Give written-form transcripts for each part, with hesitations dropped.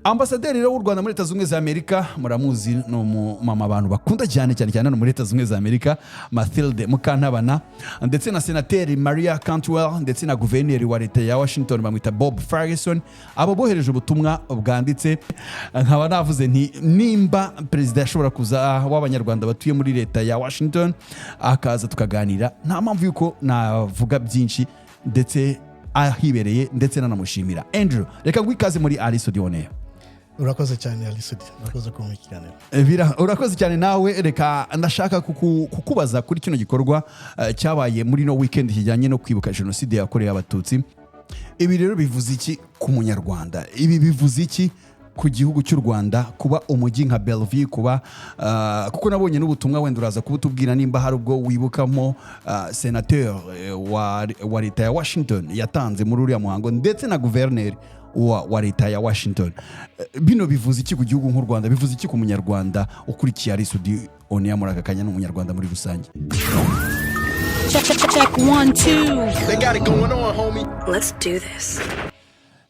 Ambasaderi rero w'u Rwanda muri Leta Zunze Ubumwe za Amerika muramuzi no mama abantu bakunda cyane no muri Leta Zunze Ubumwe za Amerika Mathilde Mukantabana ndetse na senateri Maria Cantwell ndetse na guverineri wa leta ya Washington bamwita Bob Ferguson abo bohereje ubutumwa bwanditse nkaba navuze nti nimba perezida yashobora kuza w'abanyarwanda batuye muri leta ya Washington akaza tukaganira nta mpamvu yuko navuga byinshi ndetse ahibereye ndetse nanamushimira. Andrew reka gwikaze muri Ali Studio One. Urakoze cyane Ali Studio, urakoze kumwikiranira. Urakoze cyane nawe, reka ndashaka kukubaza kuri kino gikorwa cyabaye muri no weekend kijyanye no kwibuka Genocide yakorewe abatutsi. Ibi rero bivuze iki ku munyarwanda? Ibi bivuze iki ku gihugu cy'u Rwanda kuba umujyi nka Bellevue kuba kuko nabonye n'ubutumwa wenda uraza kubutubwira nimba hari ubwo wibukamo senateur wa leta ya Washington yatanze muri uriya muhango ndetse na guverineri wa leta ya Washington. Bino bivuze iki ku gihugu nk'u Rwanda? Bivuze iki ku munyarwanda ukurikiye ari Studio One muri aka kanya n'umunyarwanda muri rusange? Check 1 2. They got it going on, homie. Let's do this.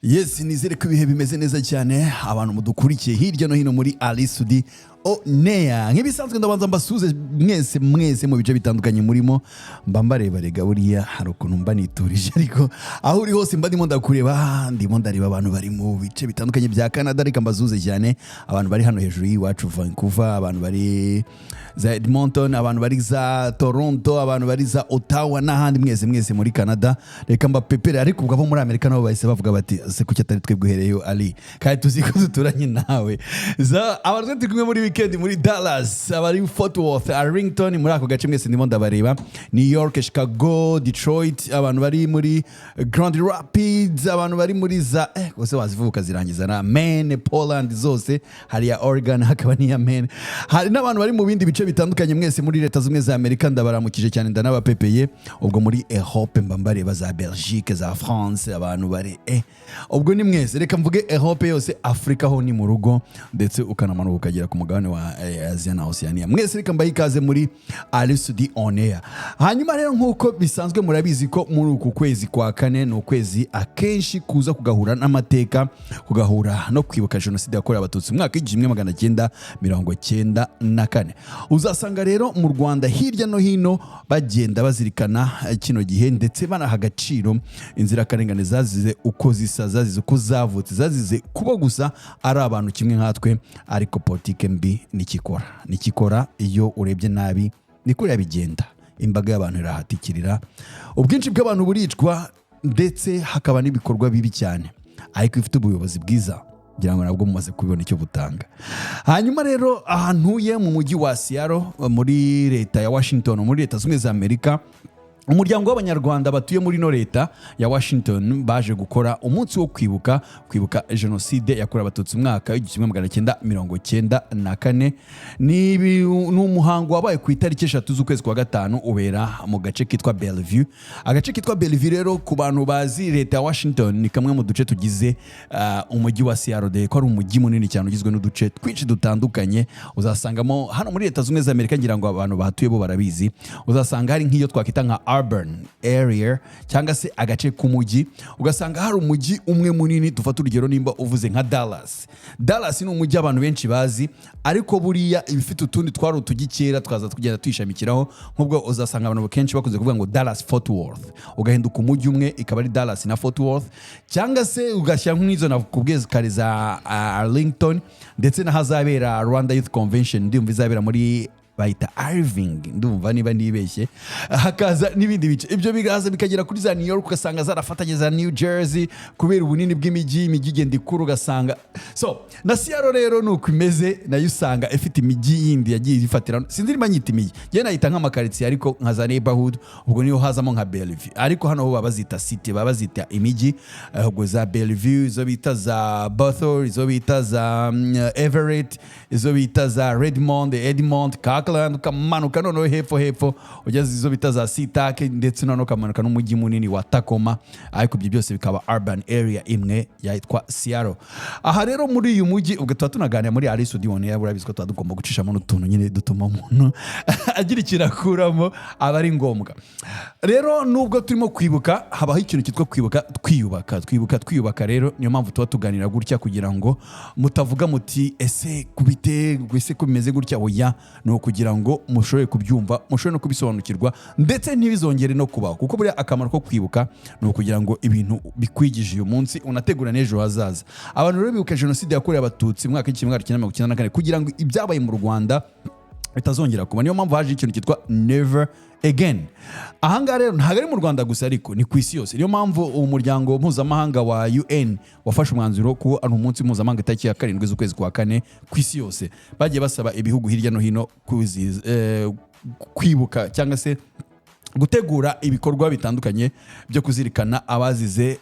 Yes, nizere ko ibihe bimeze neza cyane abantu mudukurikiye hirya no hino muri Ali Studio One. Nk'ibisanzwe ndabanza mbasuze mwese mu bice bitandukanye murimo mbambareba rega buriya hari ukuntu mba niturije ariko aho uri hose mba ndimo ndakureba ndimo ndareba abantu bari mu bice bitandukanye bya Canada reka mbazuze cyane abantu bari hano hejuru y'iwacu Vancouver, abantu bari za Edmonton, abantu bari za Toronto, abantu bari za Ottawa n'ahandi mwese muri Canada reka mbapepere ariko ubwo abo muri Amerika nabo bahise bavuga bati se kuki atari twe guhereyo Ali kandi tuzi ko duturanye nawe za abantu turi kumwe muri weekend muri Dallas, abari Fort Worth, Arlington, muri ako gace mwese ndimo ndabareba, New York, Chicago, Detroit, abantu bari muri Grand Rapids, abantu bari muri za gose wazivuka zirangiza na Maine, Poland, zose hari ya Oregon hakaba ni ya Maine, hari n'abantu bari mu bindi bice bitandukanye mwese muri Leta Zunze Ubumwe za Amerika ndabaramukije cyane ndanabapepeye. Ubwo muri Europe mbambareba za Belgique, za France, abantu bari ubwo ni mwese reka mvuge Europe yose, Afrika ho ni mu rugo ndetse ukanamanuka ukagera ku mugabane wa Asia na Oceania. Mwese reka mbaye ikaze muri Ali Studio One. Hanyuma rero nkuko bisanzwe murabizi ko muri uku kwezi kwa kane no kwezi akenshi kuza kugahura n'amateka, kugahura no kwibuka Genocide yakorewe abatutsi mwaka 1994. Uzasanga rero mu Rwanda hirya no hino bagenda bazirikana kino gihe ndetse banaha agaciro inzirakarengane zazize uko zisa, zazize uko zavutse, zazize kuba gusa ari abantu kimwe nkatwe, ariko politike mbi nikikora iyo urebye nabi niko yabigenda. Imbaga y'abantu irahatikirira, ubwinshi bw'abantu buricwa ndetse hakaba n'ibikorwa bibi cyane, ariko ifite ubuyobozi bwiza ngira ngo nabwo mumaze kubibona icyo butanga. Hanyuma rero ahantuye mu mujyi wa Seattle muri leta ya Washington muri Leta Zunze Ubumwe za Amerika, umuryango w'abanyarwanda batuye muri no leta ya Washington baje gukora umunsi wo kwibuka Genocide yakorewe abatutsi mwaka 1994. Ni umuhango wabaye ku itariki 3 z'ukwezi kwa gatanu ubera mu gace kitwa Bellevue. Agace kitwa Bellevue rero ku bantu bazi leta ya Washington ni kamwe mu duce tugize umujyi wa Seattle, ko ari umujyi munini cyane ugizwe n'uduce twinshi dutandukanye. Uzasangamo hano muri Leta Zunze Ubumwe za Amerika ngira ngo abantu bahatuye bo barabizi, uzasanga hari nk'iyo twakita nka urban area cyangwa se agace k'umujyi, ugasanga hari umujyi umwe munini. Dufata urugero nimba uvuze nka Dallas ni umujyi abantu benshi bazi, ariko buriya ibifite utundi twari utugikera twaza kugenda tuyishamikiraho, nk'ubwo uzasanga abantu kenshi bakunze kuvuga ngo Dallas Fort Worth, ugahinduka umujyi umwe ikaba ari Dallas na Fort Worth, cyangwa se ugashyira nk'izo nakubwiye kare za Arlington ndetse n'ahazabera Rwanda Youth Convention ndumva izabera muri bayita Irving, ndumva niba nibeshye, hakaza n'ibindi bice. Ibyo bigaza bikagera kuri za New York, ugasanga zarafatanye za New Jersey kubera ubunini bw'imijyi igenda ikuru, ugasanga so na Seattle rero nuko imeze, nayo usanga ifite imijyi yindi yagiye ifatira, sinzi niba nyita imijyi, je nayita nk'amakaritsiye ariko nka za neighborhood, ubwo niyo hazamo nka Bellevue, ariko hano bo babazita city, babazita imijyi. Ubwo za Bellevue, izo bita za Bethel, izo bita za Everett, izo bita za Redmond, Parkland ukamanuka noneho hepfo ugeze izo bita za Sitake ndetse noneho ukamanuka n'umujyi munini wa Tacoma, ariko ibyo byose bikaba urban area imwe yitwa Seattle. Aha rero muri uyu mujyi ubwo tuba tunaganira muri Alice Dione yaburabizi ko tugomba gucishamo n'utuntu nyine dutuma umuntu agira ikirakuramo aba ari ngombwa. Rero nubwo turimo kwibuka habaho ikintu cyitwa kwibuka twiyubaka rero niyo mpamvu tuba tuganira gutya kugira ngo mutavuga muti ese kubite gwese ko bimeze gutya, oya no kugira ngo mushobore kubyumva, mushobore no kubisobanukirwa ndetse ntibizongere no kubaho, kuko buri akamaro ko kwibuka no kugira ngo ibintu bikwigije uyu munsi unategura n'ejo hazaza. Abantu rero bibuka Genocide yakorewe Abatutsi mu mwaka w'1994 kugira ngo ibyabaye mu Rwanda bitazongera kuba. Niyo mpamvu haje ikintu cyitwa never again. Ahangaha rero ntabwo ari mu Rwanda gusa ariko ni ku isi yose. Niyo mpamvu umuryango mpuzamahanga wa UN wafashe umwanzuro ko ari umunsi mpuzamahanga itariki ya 7 z'ukwezi kwa 4 ku isi yose bagiye basaba ibihugu hirya no hino kwibuka cyangwa se gutegura ibikorwa bitandukanye byo kuzirikana abazize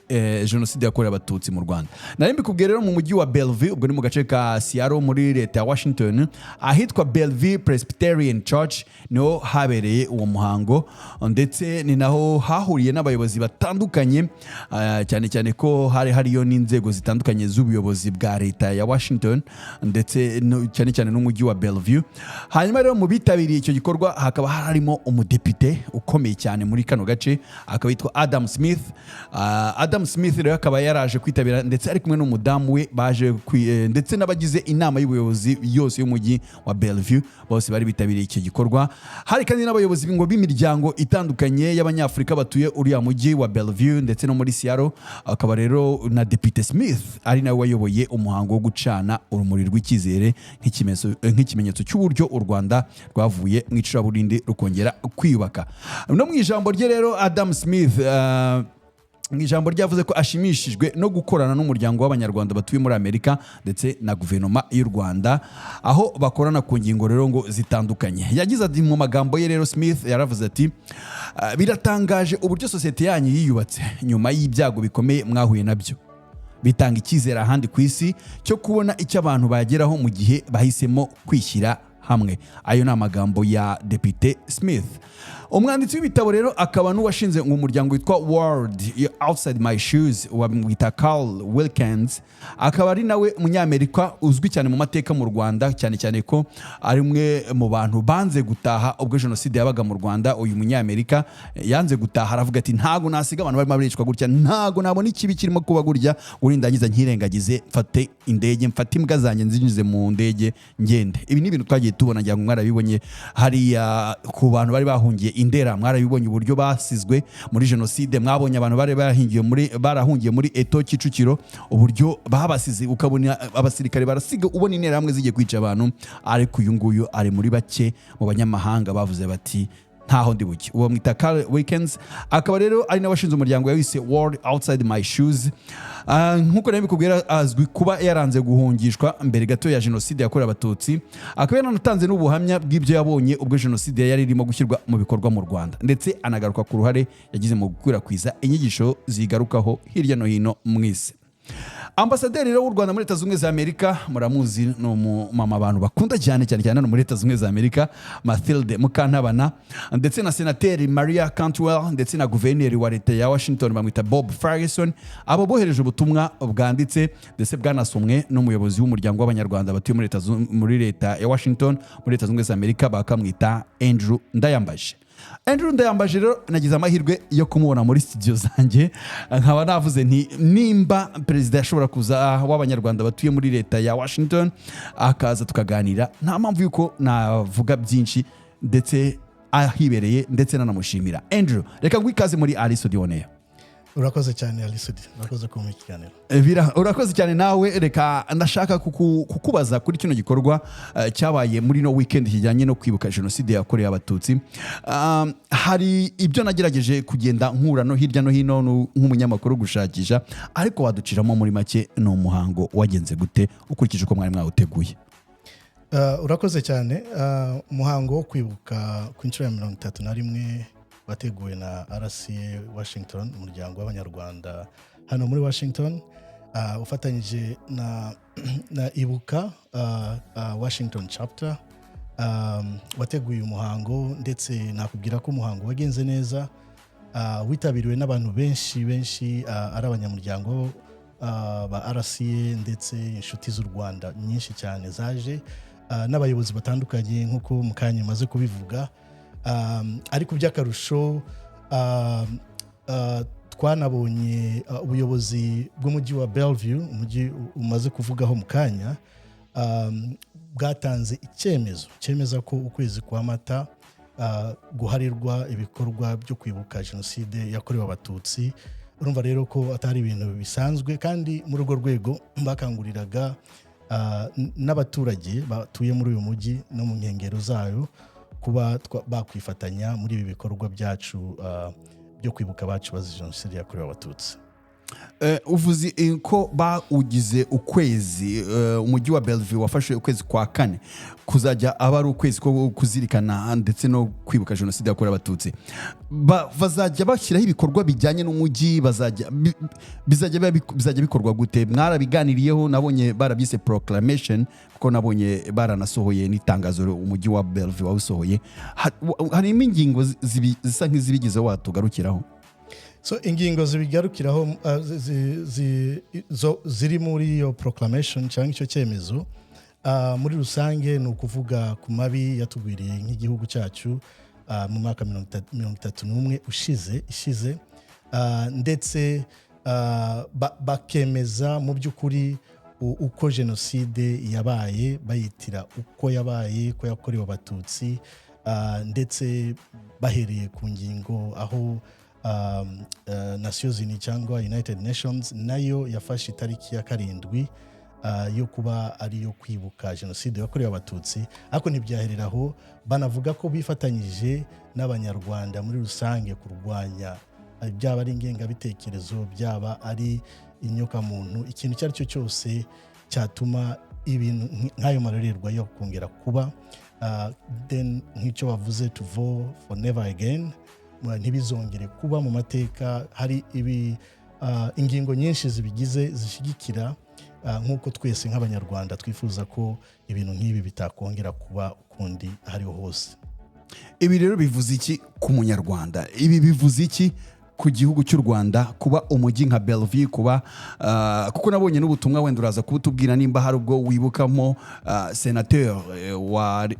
Genocide yakorewe Abatutsi mu Rwanda. Nari mbikubwiye rero mu mujyi wa Bellevue, ubwo ni mu gace ka Seattle muri leta ya Washington, ahitwa Bellevue Presbyterian Church niho habereye uwo muhango, ndetse ni naho hahuriye n'abayobozi batandukanye, cyane cyane ko hariyo n'inzego zitandukanye z'ubuyobozi bwa leta ya Washington ndetse cyane cyane n'umujyi wa Bellevue. Hanyuma rero mu bitabiriye icyo gikorwa hakaba harimo umudepite ukomeye cyane muri kano gace, akaba yitwa Adam Smith. Adam Smith rero akaba yaraje kwitabira ndetse ari kumwe n'umudamu we, baje ndetse n'abagize inama y'ubuyobozi yose y'umujyi wa Bellevue, bose bari bitabiriye icyo gikorwa. Hari kandi n'abayobozi b'imiryango itandukanye y'abanyafrika batuye uriya mujyi wa Bellevue ndetse no muri Seattle. Akaba rero na Depite Smith ari nawe wayoboye umuhango wo gucana urumuri rw'icyizere nk'ikimenyetso cy'uburyo u Rwanda rwavuye mu icuraburindi rukongera kwiyubaka. No mu ijambo rye rero Adam Smith mu ijambo ryavuze ko ashimishijwe no gukorana n'umuryango w'abanyarwanda batuye muri Amerika ndetse na guverinoma y'u Rwanda, aho bakorana ku ngingo rero ngo zitandukanye. Yagize ati mu magambo ye rero Smith yaravuze ati biratangaje uburyo sosiyete yanyu yiyubatse nyuma y'ibyago bikomeye mwahuye nabyo, bitanga icyizere ahandi ku isi cyo kubona icyo abantu bageraho mu gihe bahisemo kwishyira hamwe. Ayo ni amagambo ya Depite Smith. Umwanditsi w'ibitabo rero akaba n'uwashinze umuryango witwa World Outside My Shoes wamwita Carl Wilkins, akaba ari nawe umunyamerika uzwi cyane mu mateka mu Rwanda, cyane cyane ko ari umwe mu bantu banze gutaha ubwo Genocide yabaga mu Rwanda. Uyu munyamerika yanze gutaha, aravuga ati ntago nasiga abantu barimo baricwa gutya, ntago nabona ikibi kirimo kuba gurya, urindangiza nkirengagize mfate indege, mfate imbwa zanjye nzinyuze mu ndege ngende. Ibi ni ibintu twagiye tubona, ngira ngo mwarabibonye hariya ku bantu bari bahungiye Indera, mwarabibonye uburyo basizwe muri Genocide, mwabonye abantu bari barahungiye muri Eto Kicukiro uburyo babasize, ukabona abasirikare barasiga ubona intera hamwe zigiye kwica abantu. Ariko uyu nguyu ari muri bake mu banyamahanga bavuze bati ntaho ndi buke. Uwo mwita Carl Wilkins akaba rero ari n'abashinze umuryango wise World Outside My Shoes. Nkuko nawe bikubwira azwi kuba yaranze guhungishwa mbere gato ya Genocide yakorewe Abatutsi, akaba yanatanze n'ubuhamya bw'ibyo yabonye ubwo Genocide yari irimo gushyirwa mu bikorwa mu Rwanda, ndetse anagaruka ku ruhare yagize mu gukwirakwiza inyigisho zigarukaho hirya no hino mu isi. Ambasaderi w'u Rwanda muri Leta Zunze Ubumwe za Amerika, muramuzi no mama abantu bakunda cyane no muri Leta Zunze Ubumwe za Amerika, Mathilde Mukantabana, ndetse na Senateri Maria Cantwell, ndetse na Guverineri wa Leta ya Washington bamwita Bob Ferguson. Abo bohereje ubutumwa bwanditse ndetse bwanasomwe n'umuyobozi w'umuryango w'abanyarwanda batuye muri Leta ya Washington muri Leta Zunze Ubumwe za Amerika, bakamwita Andrew Ndayambaje. Andrew Ndayambaje rero nagize amahirwe yo kumubona muri studio zanjye, nkaba navuze nti nimba perezida yashobora kuza w'abanyarwanda batuye muri Leta ya Washington akaza tukaganira, nta mpamvu yuko navuga byinshi ndetse ahibereye ndetse nanamushimira. Andrew, reka ngwikaze muri Alice Dione. Urakoze cyane Alice, urakoze kumpa ikiganiro. Urakoze cyane nawe. Reka ndashaka kukubaza kuri kino gikorwa cyabaye muri no weekend kijyanye no kwibuka Genocide yakorewe Abatutsi. Hari ibyo nagerageje kugenda nkura no hirya no hino nk'umunyamakuru gushakisha, ariko waduciramo muri make no muhango wagenze gute ukurikije uko mwari mwawuteguye? Urakoze cyane. Umuhango wo kwibuka ku nshuro ya 31 wateguwe na RCA Washington, umuryango w'abanyarwanda hano muri Washington, ufatanyije na Ibuka Washington chapter, wateguye umuhango, ndetse nakubwira ko umuhango wagenze neza, witabiriwe n'abantu benshi ari abanyamuryango ba RCA ndetse inshuti z'u Rwanda nyinshi cyane zaje, n'abayobozi batandukanye nk'uko mu kanya maze kubivuga. Ariko by'akarusho twanabonye ubuyobozi bw'umujyi wa Bellevue, umujyi umaze kuvugaho mu kanya, bwatanze icyemezo ko ukwezi kwa Mata guharirwa ibikorwa byo kwibuka Genocide yakorewe Abatutsi. Urumva rero ko atari ibintu bisanzwe, kandi muri urwo rwego bakanguriraga n'abaturage batuye muri uyu mujyi no mu nkengero zayo kuba bakwifatanya muri ibi bikorwa byacu byo kwibuka abacu bazize Genocide yakorewe Abatutsi. Uvuze ko bawugize ukwezi, umujyi wa Bellevue wafashe ukwezi kwa 4 kuzajya aba ari ukwezi ko kuzirikana ndetse no kwibuka Genocide yakorewe Abatutsi. Bazajya bashyiraho ibikorwa bijyanye n'umujyi, bizajya bikorwa gute? Mwarabiganiriyeho, nabonye barabyise proclamation, kuko nabonye baranasohoye n'itangazo umujyi wa Bellevue wawusohoye. Harimo ingingo zisa nk'izibigizeho watugarukiraho? So ingingo zibigarukiraho ziri muri iyo proclamation cyangwa icyo cyemezo, muri rusange ni ukuvuga ku mabi yatugwiriye nk'igihugu cyacu mu mwaka 31 ishize, ndetse bakemeza mu by'ukuri uko Genocide yabaye, bayitira uko yabaye, ko yakorewe Abatutsi, ndetse bahereye ku ngingo aho Nations Unies cyangwa United Nations nayo yafashe itariki ya 7 yo kuba ari yo kwibuka Genocide yakorewe Abatutsi. Ariko ntibyahereraho, banavuga ko bifatanyije n'abanyarwanda muri rusange kurwanya byaba ari ingengabitekerezo, byaba ari inyoka muntu, ikintu cyari cyo cyose cyatuma ibintu nk'ayo marorerwa yo kongera kuba. Then nk'icyo bavuze to vow for never again, ntibizongere kuba mu mateka. Hari ingingo nyinshi zibigize zishyigikira, nk'uko twese nk'abanyarwanda twifuza ko ibintu nk'ibi bitakongera kuba ukundi hariho hose. Ibi rero bivuze iki ku munyarwanda? Ibi bivuze iki ku gihugu cy'u Rwanda kuba umujyi nka Bellevue, kuba kuko nabonye n'ubutumwa, wenda uraza kubutubwira nimba hari ubwo wibukamo senateur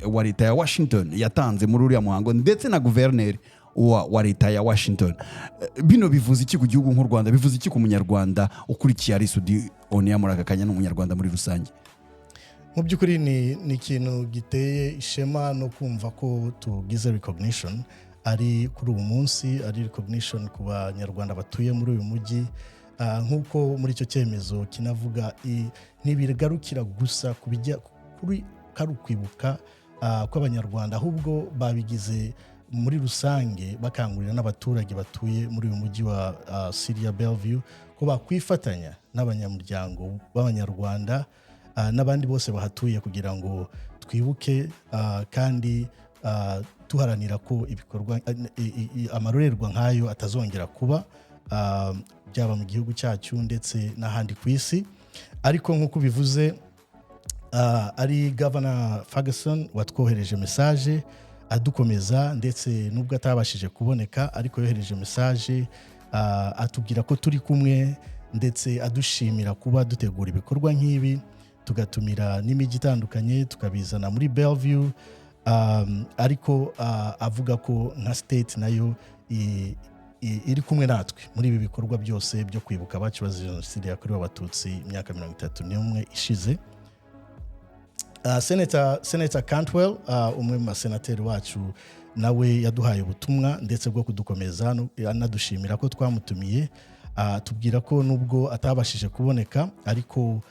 wa leta ya Washington yatanze muri uriya muhango, ndetse na guverineri wa leta ya Washington. Bino bivuze iki ku gihugu nk'u Rwanda? Bivuze iki ku munyarwanda ukurikiye Alisudi Oneya muri aka kanya n'umunyarwanda muri rusange? Mu by'ukuri ni ikintu giteye ishema no kumva ko tugize recognition ari kuri ubu munsi, ari recognition ku banyarwanda batuye muri uyu mujyi. Nk'uko muri icyo cyemezo kinavuga, ntibigarukira gusa kuri kwibuka kw'abanyarwanda, ahubwo babigize muri rusange bakangurira n'abaturage batuye muri uyu mujyi wa Syria Bellevue ko bakwifatanya n'abanyamuryango b'abanyarwanda n'abandi bose bahatuye kugira ngo twibuke, kandi tuharanira ko ibikorwa amarorerwa nk'ayo atazongera kuba, byaba mu gihugu cyacu ndetse n'ahandi ku isi. Ariko nk'uko bivuze, ari Governor Ferguson watwohereje message adukomeza, ndetse nubwo atabashije kuboneka ariko yohereje message atubwira ko turi kumwe, ndetse adushimira kuba dutegura ibikorwa nk'ibi, tugatumira n'imijyi itandukanye tukabizana muri Bellevue. Ariko avuga ko nka state nayo iri kumwe natwe muri ibi bikorwa byose byo kwibuka abacu bazize Genocide yakorewe Abatutsi imyaka 31 ishize. Senator Cantwell, umwe mu basenateri wacu, nawe yaduhaye ubutumwa ndetse bwo kudukomeza, anadushimira ko twamutumiye, tubwira ko nubwo atabashije kuboneka ariko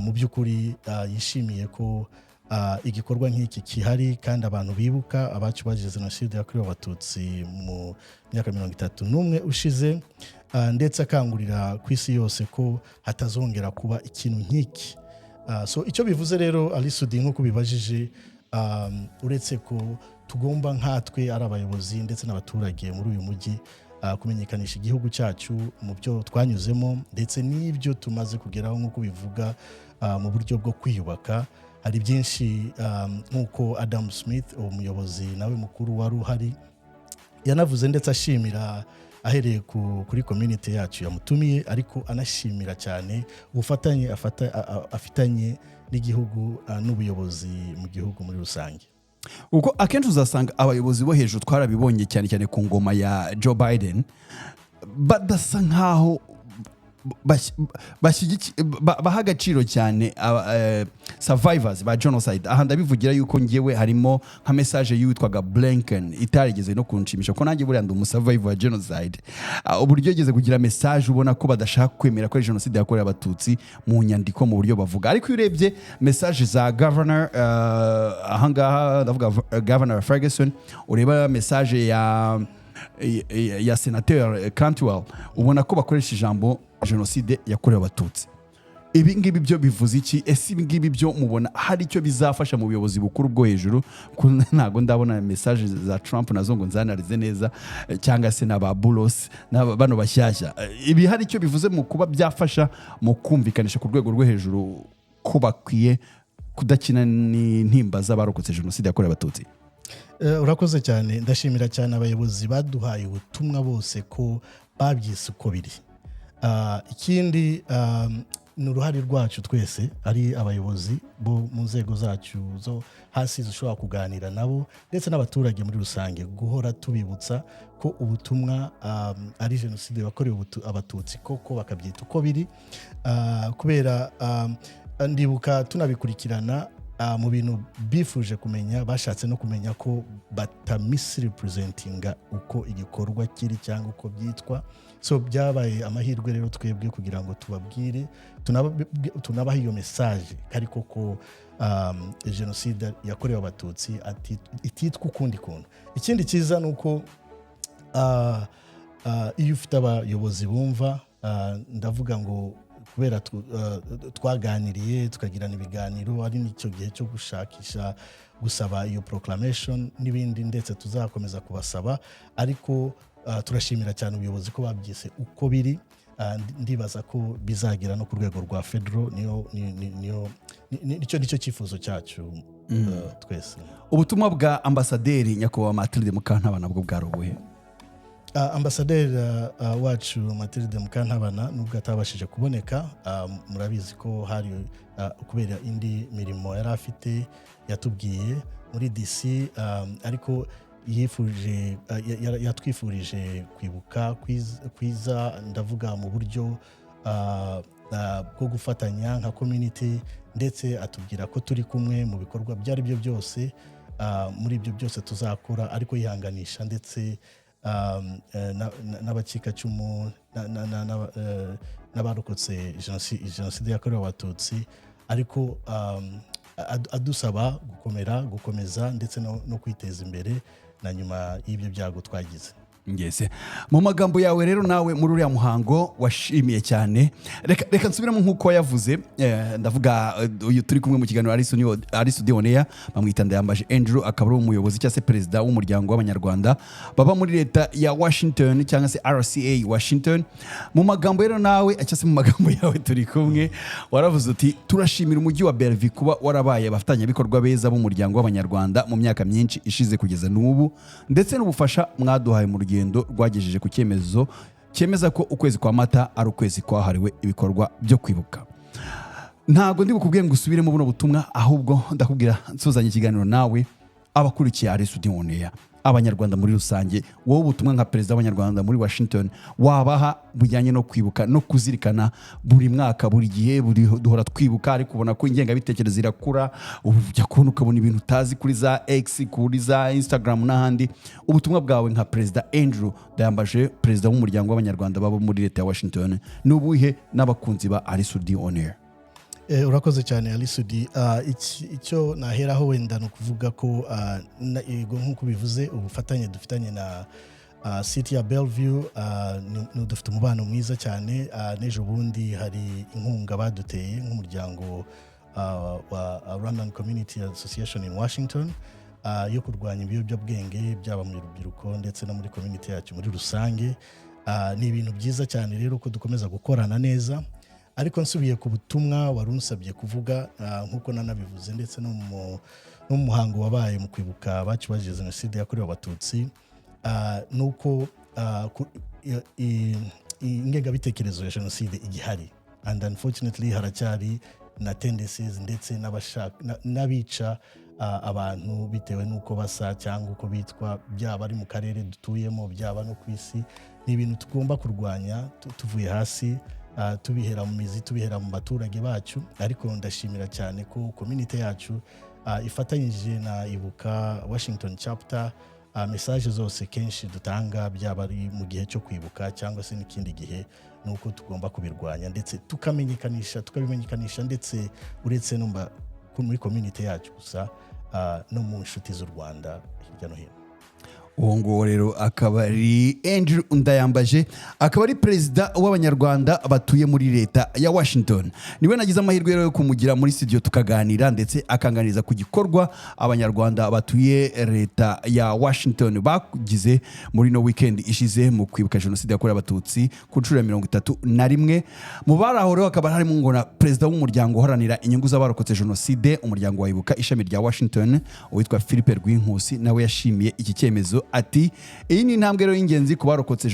mu by'ukuri yishimiye ko igikorwa nk'iki kihari, kandi abantu bibuka abacu bazize Genocide yakorewe Abatutsi mu myaka 31 ushize, ndetse akangurira ku isi yose ko hatazongera kuba ikintu nk'iki. So icyo bivuze rero Alisudi, nk'uko bibajije, uretse ko tugomba nkatwe ari abayobozi ndetse n'abaturage muri uyu mujyi kumenyekanisha igihugu cyacu mu byo twanyuzemo ndetse n'ibyo tumaze kugeraho, nk'uko bivuga mu buryo bwo kwiyubaka, hari byinshi nk'uko Adam Smith umuyobozi nawe mukuru wari uhari yanavuze ndetse ashimira ahereye kuri community yacu yamutumiye ariko anashimira cyane ubufatanye afitanye n'igihugu n'ubuyobozi mu gihugu muri rusange. uko akenshi uzasanga abayobozi bo hejuru twarabibonye cyane cyane ku ngoma ya Joe Biden badasa nkaho baha agaciro cyane survivors ba genocide. Aha ndabivugira yuko ngewe harimo nka message y'uwitwaga Blinken itarigeze no kunshimisha ko nanjye buriya ndi umusurvivor wa genocide. Uburyo yageze kugira message ubona ko badashaka kwemera ko genocide yakorewe abatutsi mu nyandiko mu buryo bavuga, ariko iyo urebye message za governor ahangaha ndavuga Governor Ferguson, ureba message ya senateur Cantwell, ubona ko bakoresha ijambo genocide yakorewe abatutsi. Ibi ngibi byo bivuze iki? Ese ibi ngibi byo mubona hari icyo bizafasha mu buyobozi bukuru bwo hejuru? Ntago ndabona message za Trump nazo ngo nzanarize neza cyangwa se n'aba Bulos bano bashyashya. Ibi hari icyo bivuze mu kuba byafasha mu kumvikanisha ku rwego rwo hejuru ko bakwiye kudakina n'intimba z'abarokotse genocide yakorewe abatutsi? Urakoze cyane, ndashimira cyane abayobozi baduhaye ubutumwa bose ko babyise uko biri. Ikindi ni uruhare rwacu twese ari abayobozi bo mu nzego zacu zo hasi zishobora kuganira nabo ndetse n'abaturage muri rusange, guhora tubibutsa ko ubutumwa ari genocide yakorewe abatutsi koko bakabyita uko biri, kubera ndibuka tunabikurikirana mu bintu bifuje kumenya, bashatse no kumenya ko batamisrepresentinga uko igikorwa kiri cyangwa uko byitwa. So byabaye amahirwe rero twebwe kugira ngo tubabwire, tunabaha iyo message kari koko genocide yakorewe abatutsi ititwa ukundi kuntu. Ikindi cyiza nuko iyo ufite abayobozi bumva, ndavuga ngo kubera twaganiriye tukagirana ibiganiro, ari n'icyo gihe cyo gushakisha gusaba iyo proclamation n'ibindi ndetse tuzakomeza kubasaba, ariko turashimira cyane ubuyobozi ko babyise uko biri. Ndibaza ko bizagira no ku rwego rwa federal, nicyo cyifuzo cyacu twese. Ubutumwa bwa ambasaderi nyakubahwa Matilde Mukantabana bwo bwarubuhe? Ambasaderi wacu Matilde Mukantabana nubwo atabashije kuboneka, murabizi ko hari kubera indi mirimo yari afite yatubwiye muri DC, ariko yatwifurije kwibuka kwiza, ndavuga mu buryo bwo gufatanya nka community, ndetse atubwira ko turi kumwe mu bikorwa byari byo byose, muri ibyo byose tuzakora, ariko yihanganisha ndetse n'abacikacumu n'abarokotse genocide yakorewe abatutsi, ariko adusaba gukomeza ndetse no kwiteza imbere na nyuma y'ibyo byago twagize. Ngese mu magambo yawe rero nawe muri uriya muhango washimiye cyane, reka nsubiramo nk'uko yavuze. Ndavuga uyu turi kumwe mu kiganiro ari Studioneya, bamwita Ndayambaje Andrew, akaba ari umuyobozi cyangwa se perezida w'umuryango w'abanyarwanda baba muri leta ya Washington cyangwa se RCA Washington. Mu magambo rero nawe cyangwa se mu magambo yawe turi kumwe waravuze uti turashimira umujyi wa Bellevue kuba warabaye abafatanyabikorwa beza b'umuryango w'abanyarwanda mu myaka myinshi ishize kugeza n'ubu, ndetse n'ubufasha mwaduhaye mu rugendo rwagejeje ku cyemezo cyemeza ko ukwezi kwa Mata ari ukwezi kwahariwe ibikorwa byo kwibuka. Ntago ndi bukubwiye ngo usubiremo buno butumwa, ahubwo ndakubwira nsuzanye ikiganiro nawe abakurikiye ari Studioneya, abanyarwanda muri rusange. Wowe ubutumwa nka perezida w'abanyarwanda muri Washington wabaha bujyanye no kwibuka no kuzirikana buri mwaka, buri gihe, duhora twibuka, ariko ubona ko ingengabitekerezo irakura, ujya kubona ukabona ibintu utazi kuri za X, kuri za Instagram n'ahandi. Ubutumwa bwawe nka perezida Andrew Ndayambaje, perezida w'umuryango w'abanyarwanda baba muri leta ya Washington, n'ubuhe n'abakunzi ba ari Studioneya? Urakoze cyane Alisudi. Icyo naheraho wenda no kuvuga ko nk'uko bivuze ubufatanye dufitanye na City ya Bellevue, dufite umubano mwiza cyane. N'ejo bundi hari inkunga baduteye nk'umuryango wa Rwanda Community Association in Washington yo kurwanya ibiyobyabwenge byaba mu rubyiruko ndetse no muri community yacu muri rusange. Ni ibintu byiza cyane rero ko dukomeza gukorana neza. ariko nsubiye ku butumwa wari unsabye kuvuga nk'uko nanabivuze ndetse no mu muhango wabaye mu kwibuka abacu bazize jenoside yakorewe abatutsi nuko ingengabitekerezo ya jenoside igihari, and unfortunately haracyari na tendencies ndetse n'abica abantu bitewe n'uko basa cyangwa uko bitwa, byaba ari mu karere dutuyemo byaba no ku isi. Ni ibintu tugomba kurwanya tuvuye hasi, tubihera mu mizi, tubihera mu baturage bacu. Ariko ndashimira cyane ko community yacu ifatanyije na Ibuka Washington chapter, message zose kenshi dutanga byaba ari mu gihe cyo kwibuka cyangwa se n'ikindi gihe, nuko tugomba kubirwanya ndetse tukabimenyekanisha ndetse uretse no muri community yacu gusa, no mu nshuti z'u Rwanda hirya no hino. uwo nguwo rero akaba ari Andrew Ndayambaje, akaba ari perezida w'abanyarwanda batuye muri leta ya Washington. Niwe nagize amahirwe yo kumugira muri studio tukaganira ndetse akanganiza ku gikorwa abanyarwanda batuye leta ya Washington bagize muri no weekend ishize mu kwibuka jenoside yakorewe abatutsi ku nshuro ya 31. Mu baraho rero akaba harimo ngo na perezida w'umuryango uharanira inyungu z'abarokotse jenoside, umuryango wa Ibuka ishami rya Washington, witwa Philippe Rwinkusi, nawe yashimiye iki cyemezo ati iyi ni intambwe rero y'ingenzi ku barokotse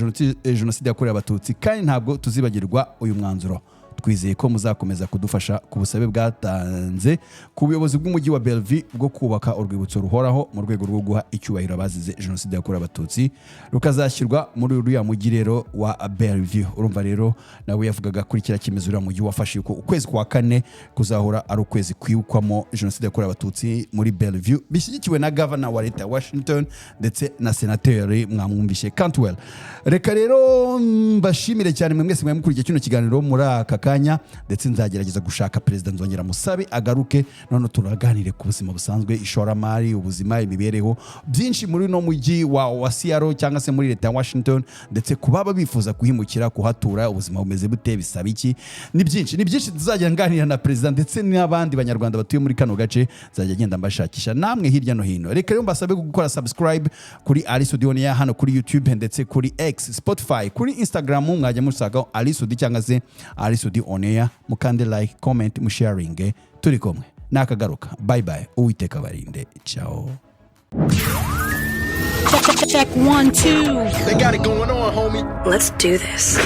jenoside yakorewe abatutsi kandi ntabwo tuzibagirwa uyu mwanzuro. Twizeye ko muzakomeza kudufasha ku busabe bwatanze ku buyobozi bw'umujyi wa Bellevue bwo kubaka urwibutso ruhoraho mu rwego rwo guha icyubahiro abazize jenoside yakorewe abatutsi, rukazashyirwa muri uriya mujyi rero wa Bellevue. Urumva rero nawe yavugaga kuri kiriya cyemezo uriya mujyi wafashe ko ukwezi kwa 4 kuzahora ari ukwezi kwibukwamo jenoside yakorewe abatutsi muri Bellevue, bishyigikiwe na governor wa leta ya Washington ndetse na senateri mwamwumvishe Cantwell. Reka rero mbashimire cyane mwe mwese mwamukurikiye kino kiganiro muri aka kanya, ndetse nzagerageza gushaka perezida nzongera musabe agaruke none turaganire ku buzima busanzwe, ishoramari, ubuzima, imibereho, byinshi muri no mujyi wa Seattle cyangwa se muri leta ya Washington, ndetse kubaba bifuza kuhimukira kuhatura ubuzima bumeze bute, bisaba iki, ni byinshi tuzajya nganira na perezida ndetse n'abandi banyarwanda batuye muri kano gace, nzajya genda mbashakisha namwe hirya no hino. Reka rero mbasabe gukora subscribe kuri Ali Studio ya hano kuri YouTube ndetse kuri X, Spotify, kuri Instagram mwajya musagaho Ali Studio cyangwa se Ali Studio on air, mukande like, comment, musharing. Turi kumwe nakagaruka. Bye bye, uwiteka barinde. Ciao. Check 1 2. They got it going on, homie. Let's do this.